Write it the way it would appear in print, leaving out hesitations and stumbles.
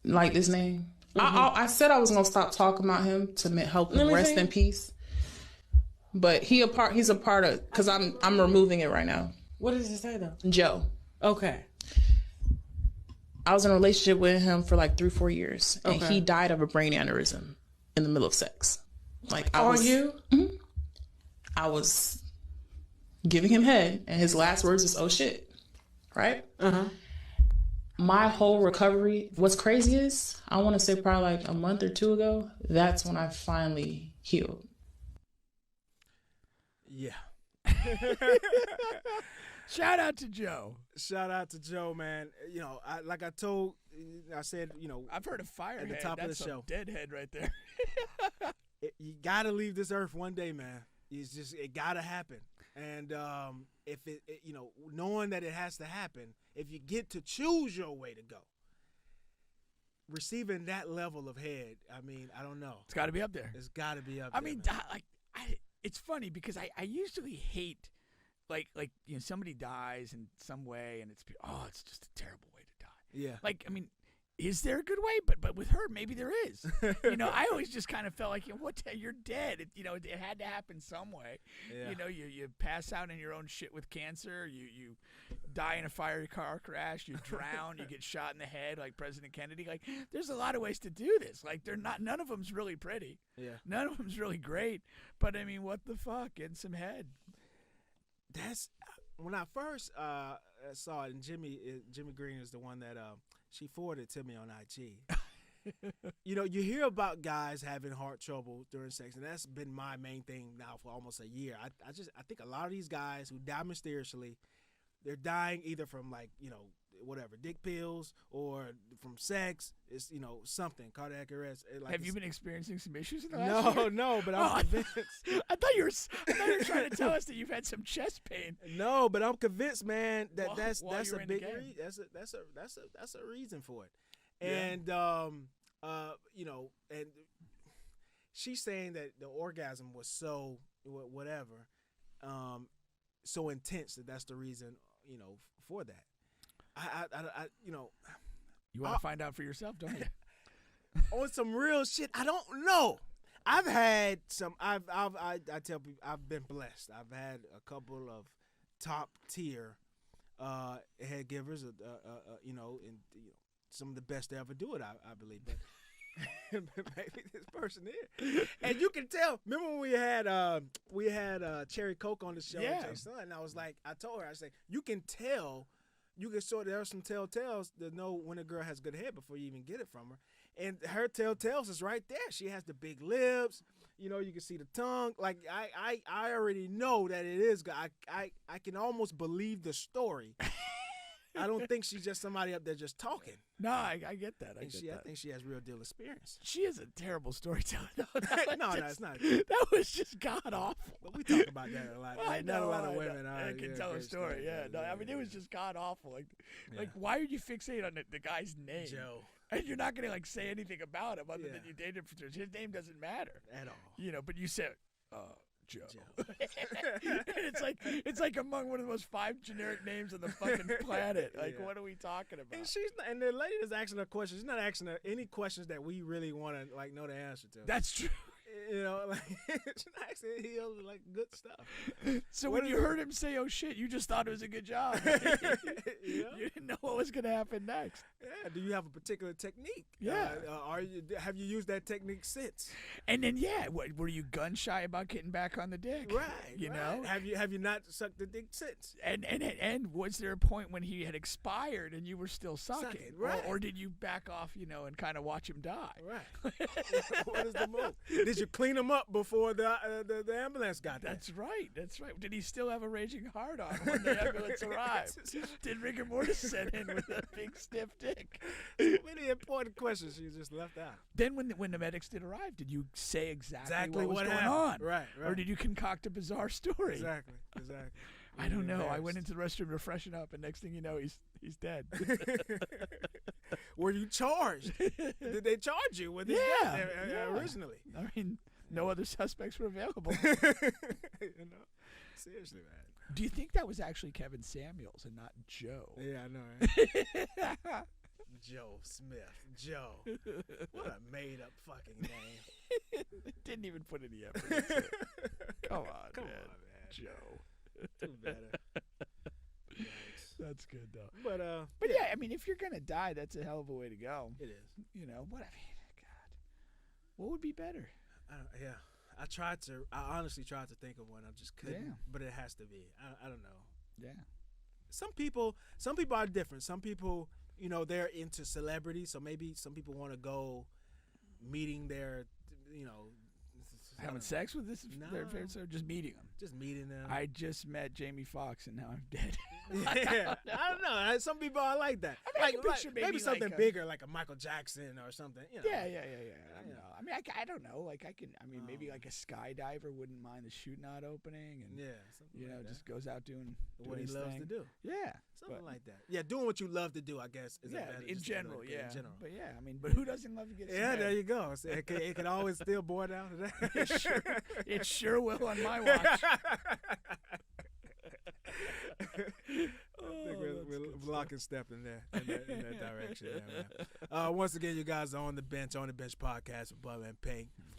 like this name. I said I was gonna stop talking about him to help him rest in peace. But he's a part of, because I'm removing it right now. What does it say though? Joe. Okay. I was in a relationship with him for like 3-4 years, and he died of a brain aneurysm in the middle of sex. Like I was giving him head, and his last words is "oh shit," right? My whole recovery. What's crazy is I want to say probably like a month or 2 ago. That's when I finally healed. Yeah. Shout out to Joe. Shout out to Joe, man. You know, I said, you know, I've heard of Firehead. At the top That's of the show. Deadhead right there. You gotta leave this earth one day, man. It gotta happen. And if it, you know, knowing that it has to happen, if you get to choose your way to go, receiving that level of head, I mean, I don't know. It's got to be up there. It's got to be up I there. mean, it's funny because I usually hate, like you know, somebody dies in some way and it's just a terrible way to die. Yeah. Like, I mean, is there a good way? But with her, maybe there is. You know, I always just kind of felt like, you know, you're dead. It had to happen some way. Yeah. You know, you pass out in your own shit with cancer. You die in a fiery car crash. You drown. You get shot in the head like President Kennedy. Like, there's a lot of ways to do this. Like, none of them's really pretty. Yeah. None of them's really great. But I mean, what the fuck? Getting some head. That's when I first saw it. And Jimmy Green is the one that she forwarded to me on IG. You know, you hear about guys having heart trouble during sex, and that's been my main thing now for almost a year. I think a lot of these guys who die mysteriously, they're dying either from, like, you know, whatever, dick pills or from sex. It's, you know, something, cardiac arrest. Like, have you been experiencing some issues in the last year? No, but I'm convinced. I thought you were trying to tell us that you've had some chest pain. No, but I'm convinced, man, that that's a big that's a reason for it. And you know, and she's saying that the orgasm was so whatever, so intense that's the reason, you know, for that. I you know, you want to find out for yourself, don't you? On some real shit, I don't know. I've had some. I tell people I've been blessed. I've had a couple of top tier head givers. You know, and you know, some of the best to ever do it. I believe, but maybe this person is. And you can tell. Remember when we had Cherry Coke on the show? Yeah. Jay Son, and I was like, I told her, I said, you can tell. You can sort of, there are some telltales to know when a girl has good head before you even get it from her. And her telltales is right there. She has the big lips. You know, you can see the tongue. Like, I already know that it is good. I can almost believe the story. I don't think she's just somebody up there just talking. No, I get that. I think she has real deal experience. She is a terrible storyteller. No, it's not. That was just god awful. But we talk about that a lot. I know, not a lot of women can tell a story. Yeah, no, I mean, it was just god awful. Like, why are you fixated on the guy's name? Joe. And you're not gonna like say anything about him other than you dated him for 2 years. His name doesn't matter at all. You know, but you said, Joe. it's like among one of the most 5 generic names on the fucking planet. Like, what are we talking about? And the lady is asking her questions. She's not asking her any questions that we really want to like know the answer to. That's true. You know, like she's not asking like good stuff. So when you heard him say, "Oh shit," you just thought it was a good job. You didn't know what was going to happen next. Yeah. Do you have a particular technique? Yeah. Have you used that technique since? And then were you gun shy about getting back on the dick? Right. You know. Have you not sucked the dick since? And was there a point when he had expired and you were still sucking? Right. Or did you back off, you know, and kind of watch him die? Right. What is the move? Did you clean him up before the ambulance got there? That's right. Did he still have a raging hard on when the ambulance arrived? Did rigor mortis set in with a big stiff dick? So many important questions you just left out. Then when the medics did arrive, did you say exactly what was going happened? on? Right. Or did you concoct a bizarre story? Exactly. I don't know. I went into the restroom to freshen up, and next thing you know, he's dead. Were you charged? Did they charge you with his death originally? I mean, no other suspects were available. You know, seriously, man. Do you think that was actually Kevin Samuels and not Joe? Yeah, I know. Right? Joe Smith. Joe. What a made up fucking name. Didn't even put any effort into it. Come on, man. Joe. Do better. That's good though. But yeah, I mean, if you're gonna die, that's a hell of a way to go. it is. You know what I mean? God, what would be better? I honestly tried to think of one. I just couldn't. Yeah. But it has to be. I don't know. Yeah. Some people are different. Some people, they're into celebrity, so maybe some people want to go meeting their, Having sex with this? No. Their favorite, or just meeting them? just meeting them. I just met Jamie Foxx and now I'm dead. Yeah, I don't know. Some people are like that. I can picture maybe something like bigger, like a Michael Jackson or something. Yeah. I don't know. I mean, I don't know. Like maybe like a skydiver wouldn't mind the chute knot opening, and something like that. just goes out doing what he his loves thing. to do. Yeah, Something like that. Yeah, doing what you love to do, I guess. Is in general, In general. But yeah, I mean, but who doesn't love to get? Yeah, some there head? you go. So it can always still boil down to that. It sure will on my watch. I think we're lock and step in that direction. Yeah, man. Once again, you guys are on the bench podcast with Bubba and Pink.